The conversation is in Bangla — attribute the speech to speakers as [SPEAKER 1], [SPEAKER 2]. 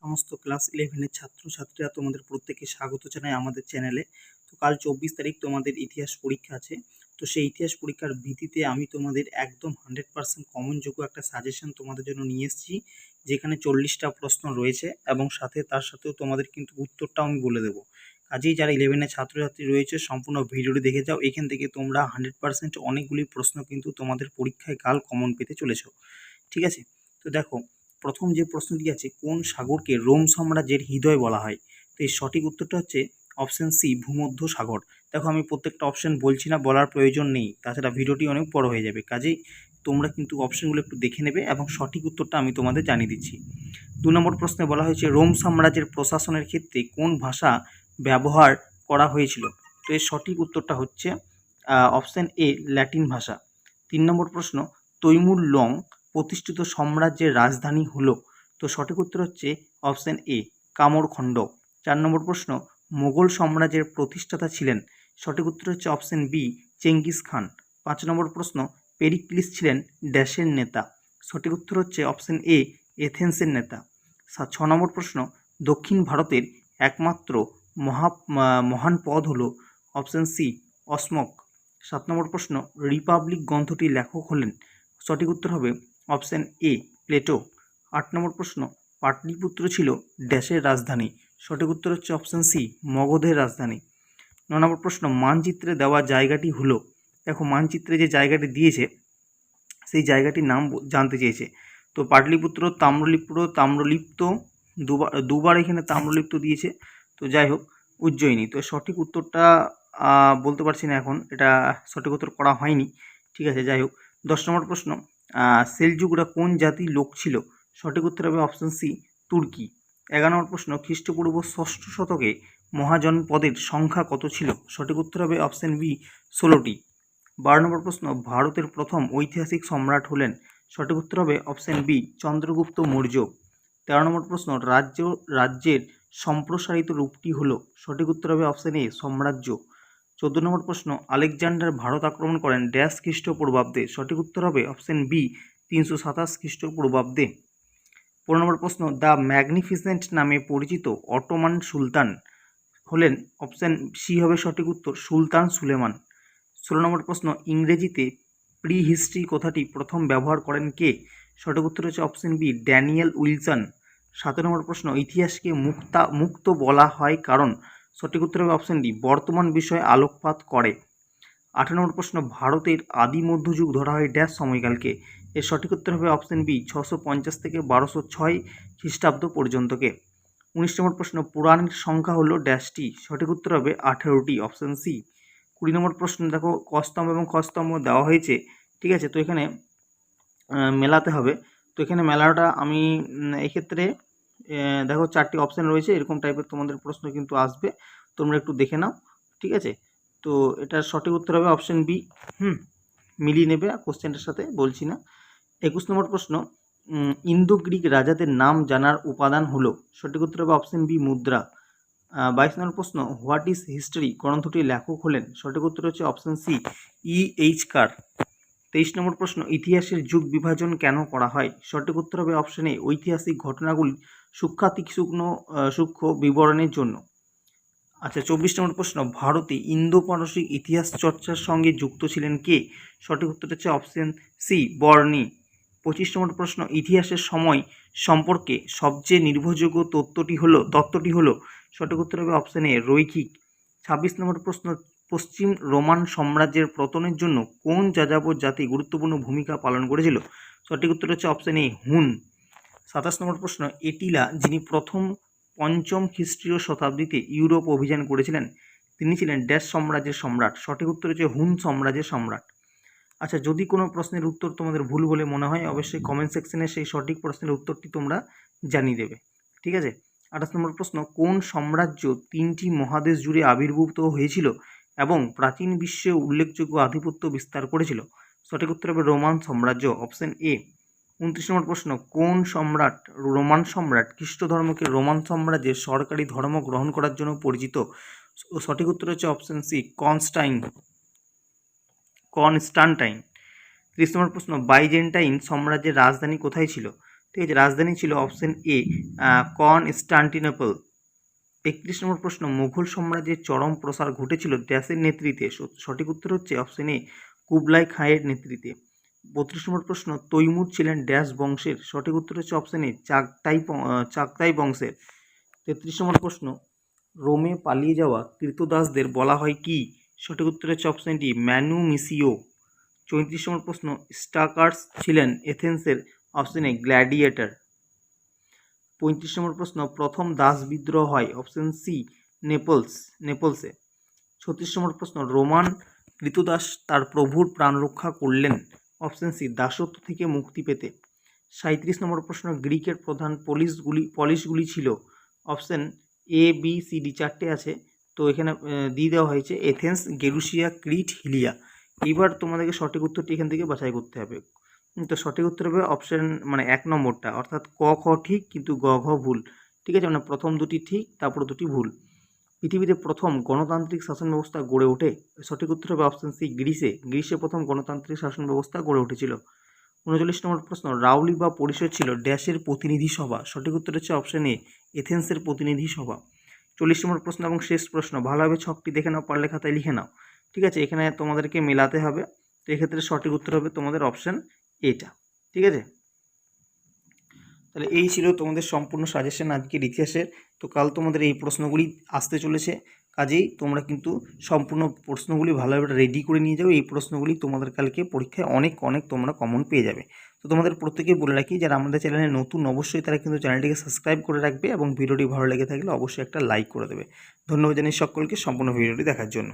[SPEAKER 1] সমস্ত ক্লাস 11-এর ছাত্রছাত্রীরা তোমাদের প্রত্যেককে স্বাগত জানাই আমাদের চ্যানেলে। তো কাল 24 তারিখ তোমাদের ইতিহাস পরীক্ষা আছে। তো সেই ইতিহাস পরীক্ষার ভিত্তিতে আমি তোমাদের একদম 100% কমনযোগ্য একটা সাজেশন তোমাদের জন্য নিয়ে এসেছি, যেখানে 40টা প্রশ্ন রয়েছে এবং তার সাথেও তোমাদের কিন্তু উত্তরটাও আমি বলে দেবো। কাজেই যারা 11-এর ছাত্রছাত্রী রয়েছে সম্পূর্ণ ভিডিওটি দেখে যাও, এখান থেকে তোমরা 100% অনেকগুলি প্রশ্ন কিন্তু তোমাদের পরীক্ষায় কাল কমন পেতে চলেছো। ঠিক আছে, তো দেখো প্রথম যে প্রশ্নটি আছে, কোন সাগরকে রোম সাম্রাজ্যের হৃদয় বলা হয়? তো এই সঠিক উত্তরটা হচ্ছে অপশন সি, ভূমধ্য সাগর। দেখো আমি প্রত্যেকটা অপশন বলছি না, বলার প্রয়োজন নেই, তাছাড়া ভিডিওটি অনেক বড় হয়ে যাবে, কাজেই তোমরা কিন্তু অপশনগুলো একটু দেখে নেবে এবং সঠিক উত্তরটা আমি তোমাদের জানিয়ে দিচ্ছি। 2 নম্বর প্রশ্নে বলা হয়েছে রোম সাম্রাজ্যের প্রশাসনের ক্ষেত্রে কোন ভাষা ব্যবহার করা হয়েছিল? তো এর সঠিক উত্তরটা হচ্ছে অপশন এ, ল্যাটিন ভাষা। 3 নম্বর প্রশ্ন, তৈমুর লং প্রতিষ্ঠিত সাম্রাজ্যের রাজধানী হলো? তো সঠিক উত্তর হচ্ছে অপশন এ, কামরখণ্ড। 4 নম্বর প্রশ্ন, মোগল সাম্রাজ্যের প্রতিষ্ঠাতা ছিলেন? সঠিক উত্তর হচ্ছে অপশন বি, চেঙ্গিস খান। 5 নম্বর প্রশ্ন, পেরিক্লিস ছিলেন ড্যাশের নেতা? সঠিক উত্তর হচ্ছে অপশন এ, এথেন্সের নেতা। 6 নম্বর প্রশ্ন, দক্ষিণ ভারতের একমাত্র মহান পদ হলো? অপশন সি, অসমক। 7 নম্বর প্রশ্ন, রিপাবলিক গ্রন্থটির লেখক হলেন? সঠিক উত্তর হবে অপশন এ, প্লেটো। 8 নম্বর প্রশ্ন, পাটলিপুত্র ছিল ড্যাশের রাজধানী? সঠিক উত্তর হচ্ছে অপশন সি, মগধের রাজধানী। 9 নম্বর প্রশ্ন, মানচিত্রে দেওয়া জায়গাটি হলো? দেখো মানচিত্রে যে জায়গাটি দিয়েছে সেই জায়গাটির নাম জানতে চেয়েছে। তো পাটলিপুত্র, তাম্রলিপ্ত, দুবার এখানে তাম্রলিপ্ত দিয়েছে। তো যাই হোক, উজ্জয়িনী। তো সঠিক উত্তরটা বলতে পারছি না এখন, এটা সঠিক উত্তর করা হয়নি। ঠিক আছে, যাই হোক। 10 নম্বর প্রশ্ন, সেলজুকরা কোন জাতির লোক ছিল? সঠিক উত্তর হবে অপশন সি, তুর্কি। 11 নম্বর প্রশ্ন, খ্রিস্টপূর্ব 6ষ্ঠ শতকে মহাজনপদের সংখ্যা কত ছিল? সঠিক উত্তর হবে অপশন বি, 16টি। 12 নম্বর প্রশ্ন, ভারতের প্রথম ঐতিহাসিক সম্রাট হলেন? সঠিক উত্তর হবে অপশন বি, চন্দ্রগুপ্ত মৌর্য। 13 নম্বর প্রশ্ন, রাজ্যের সম্প্রসারিত রূপটি হলো? সঠিক উত্তর হবে অপশন এ, সাম্রাজ্য। 14 নম্বর প্রশ্ন, আলেকজান্ডার ভারত আক্রমণ করেন ড্যাশ খ্রিস্টপূর্বাব্দে? সঠিক উত্তর হবে অপশন বি, 327 খ্রিস্টপূর্বাব্দে। 15 নম্বর প্রশ্ন, দ্য ম্যাগনিফিসেন্ট নামে পরিচিত অটোমান সুলতান হলেন? অপশন সি হবে সঠিক উত্তর, সুলতান সুলেমান। 16 নম্বর প্রশ্ন, ইংরেজিতে প্রি হিস্ট্রি কথাটি প্রথম ব্যবহার করেন কে? সঠিক উত্তর হচ্ছে অপশন বি, ড্যানিয়েল উইলসন। 17 নম্বর প্রশ্ন, ইতিহাসকে মুক্ত বলা হয় কারণ? সঠিক উত্তর হবে অপশন ডি, বর্তমান বিষয়ে আলোকপাত করে। 18 নম্বর প্রশ্ন, ভারতের আদি মধ্যযুগ ধরা হয় ড্যাশ সময়কালকে? এর সঠিক উত্তর হবে অপশন বি, 650 থেকে 1206 খ্রিস্টাব্দ পর্যন্তকে। 19 নম্বর প্রশ্ন, পুরাণের সংখ্যা হলো ড্যাশটি? সঠিক উত্তর হবে 18টি, অপশন সি। 20 নম্বর প্রশ্ন, দেখো কস্তম্ভ এবং খস্তম্ভ দেওয়া হয়েছে, ঠিক আছে, তো এখানে মেলাতে হবে। তো এখানে মেলাটা আমি এক্ষেত্রে দেখো 4টি অপশান রয়েছে, এরকম টাইপের তোমাদের প্রশ্ন কিন্তু আসবে, তোমরা একটু দেখে নাও। ঠিক আছে, তো এটার সঠিক উত্তর হবে অপশন বি। মিলিয়ে নেবে কোশ্চেনটার সাথে, বলছি না। 21 নম্বর প্রশ্ন, ইন্দো গ্রিক রাজাদের নাম জানার উপাদান হলো? সঠিক উত্তর হবে অপশন বি, মুদ্রা। 22 নম্বর প্রশ্ন, হোয়াট ইজ হিস্ট্রি গ্রন্থটির লেখক হলেন? সঠিক উত্তর হচ্ছে অপশন সি, E.H. কার। 23 নম্বর প্রশ্ন, ইতিহাসের যুগ বিভাজন কেন করা হয়? সঠিক উত্তর হবে অপশন এ, ঐতিহাসিক ঘটনাগুলি সূক্ষ্ম বিবরণের জন্য। আচ্ছা, 24 নম্বর প্রশ্ন, ভারতে ইন্দো পারসিক ইতিহাস চর্চার সঙ্গে যুক্ত ছিলেন কে? সঠিক উত্তর হচ্ছে অপশন সি, বর্নি। 25 নম্বর প্রশ্ন, ইতিহাসের সময় সম্পর্কে সবচেয়ে নির্ভরযোগ্য তত্ত্বটি হলো? সঠিক উত্তর হবে অপশন এ, রৈখিক। 26 নম্বর প্রশ্ন, পশ্চিম রোমান সাম্রাজ্যের পতনের জন্য কোন যাযাবর জাতি গুরুত্বপূর্ণ ভূমিকা পালন করেছিল? সঠিক উত্তর হচ্ছে অপশন এ, হুন। 27 নম্বর প্রশ্ন, এটিলা যিনি প্রথম 5ম খ্রিস্টীয় শতাব্দীতে ইউরোপ অভিযান করেছিলেন, তিনি ছিলেন ড্যাশ সাম্রাজ্যের সম্রাট? সঠিক উত্তর হচ্ছে হুন সাম্রাজ্যের সম্রাট। আচ্ছা, যদি কোনো প্রশ্নের উত্তর তোমাদের ভুল বলে মনে হয় অবশ্যই কমেন্ট সেকশনে সেই সঠিক প্রশ্নের উত্তরটি তোমরা জানিয়ে দেবে। ঠিক আছে। 28 নম্বর প্রশ্ন, কোন সাম্রাজ্য 3টি মহাদেশ জুড়ে আবির্ভূত হয়েছিল এবং প্রাচীন বিশ্বে উল্লেখযোগ্য আধিপত্য বিস্তার করেছিল? সঠিক উত্তর হবে রোমান সাম্রাজ্য, অপশন এ। 29 নম্বর প্রশ্ন, কোন রোমান সম্রাট খ্রিস্ট ধর্মকে রোমান সাম্রাজ্যের সরকারি ধর্ম গ্রহণ করার জন্য পরিচিত? সঠিক উত্তর হচ্ছে অপশন সি, কনস্টান্টাইন। 30 নম্বর প্রশ্ন, বাইজেন্টাইন সাম্রাজ্যের রাজধানী কোথায় ছিল? ঠিক আছে, রাজধানী ছিল অপশন এ কনস্টান্টিনোপল। 31 নম্বর প্রশ্ন, মুঘল সাম্রাজ্যের চরম প্রসার ঘটেছিল ড্যাশের নেতৃত্বে? সঠিক উত্তর হচ্ছে অপশন এ কুবলাই খাঁয়ের নেতৃত্বে। 32 নম্বর প্রশ্ন, তৈমুর ছিলেন ড্যাশ বংশের? সঠিক উত্তর হচ্ছে অপশন এ চাগতাই বংশের। 33 নম্বর প্রশ্ন, রোমে পালিয়ে যাওয়া কৃতদাসদের বলা হয় কি? সঠিক উত্তর হচ্ছে অপশন ডি ম্যানুমিসিও। 34 নম্বর প্রশ্ন, স্টাকার্স ছিলেন এথেন্সের? Option A gladiator. 35 নম্বর প্রশ্ন, প্রথম দাস বিদ্রোহ হয়? Option C নেপলসে। 36 নম্বর প্রশ্ন, রোমান কৃতদাস তার প্রভুর প্রাণ রক্ষা করলেন? অপশন সি দাসত্ব থেকে মুক্তি পেতে। 37 নম্বর প্রশ্ন, গ্রিকের প্রধান পলিশগুলি ছিল? Option A B C D, চারটে আছে, তো এখানে দিয়ে দেওয়া হয়েছে এথেন্স, গেরুসিয়া, ক্রিট, হিলিয়া। এইবার তোমাদেরকে সঠিক উত্তরটি এখান থেকে বাছাই করতে হবে। তো সঠিক উত্তর হবে অপশন মানে 1 নম্বরটা, অর্থাৎ ক খ ঠিক কিন্তু গ ঘ ভুল। ঠিক আছে, মানে প্রথম দুটি ঠিক, তারপর দুটি ভুল। পৃথিবীতে প্রথম গণতান্ত্রিক শাসন ব্যবস্থা গড়ে ওঠে? সঠিক উত্তর হবে অপশন সি গ্রিসে প্রথম গণতান্ত্রিক শাসন ব্যবস্থা গড়ে উঠেছিল। 39 নম্বর প্রশ্ন, রাউলি বা পরিষদ ছিল ড্যাশের প্রতিনিধি সভা? সঠিক উত্তর হচ্ছে অপশন এ এথেন্সের প্রতিনিধি সভা। 40 নম্বর প্রশ্ন এবং শেষ প্রশ্ন, ভালোভাবে ছকটি দেখে নাও, পারলে খাতায় লিখে নাও। ঠিক আছে, এখানে তোমাদেরকে মেলাতে হবে, তো এক্ষেত্রে সঠিক উত্তর হবে তোমাদের অপশন এটা। ঠিক আছে, তাহলে এই ছিল তোমাদের সম্পূর্ণ সাজেশন আজকের ইতিহাসের। তো কাল তোমাদের এই প্রশ্নগুলি আসতে চলেছে, কাজেই তোমরা কিন্তু সম্পূর্ণ প্রশ্নগুলি ভালোভাবে রেডি করে নিয়ে যাও। এই প্রশ্নগুলি তোমাদের কালকে পরীক্ষায় অনেক তোমরা কমন পেয়ে যাবে। তো তোমাদের প্রত্যেকেই বলে রাখি, যারা আমাদের চ্যানেলে নতুন অবশ্যই তারা কিন্তু চ্যানেলটিকে সাবস্ক্রাইব করে রাখবে এবং ভিডিওটি ভালো লেগে থাকলে অবশ্যই একটা লাইক করে দেবে। ধন্যবাদ জানাই সকলকে সম্পূর্ণ ভিডিওটি দেখার জন্য।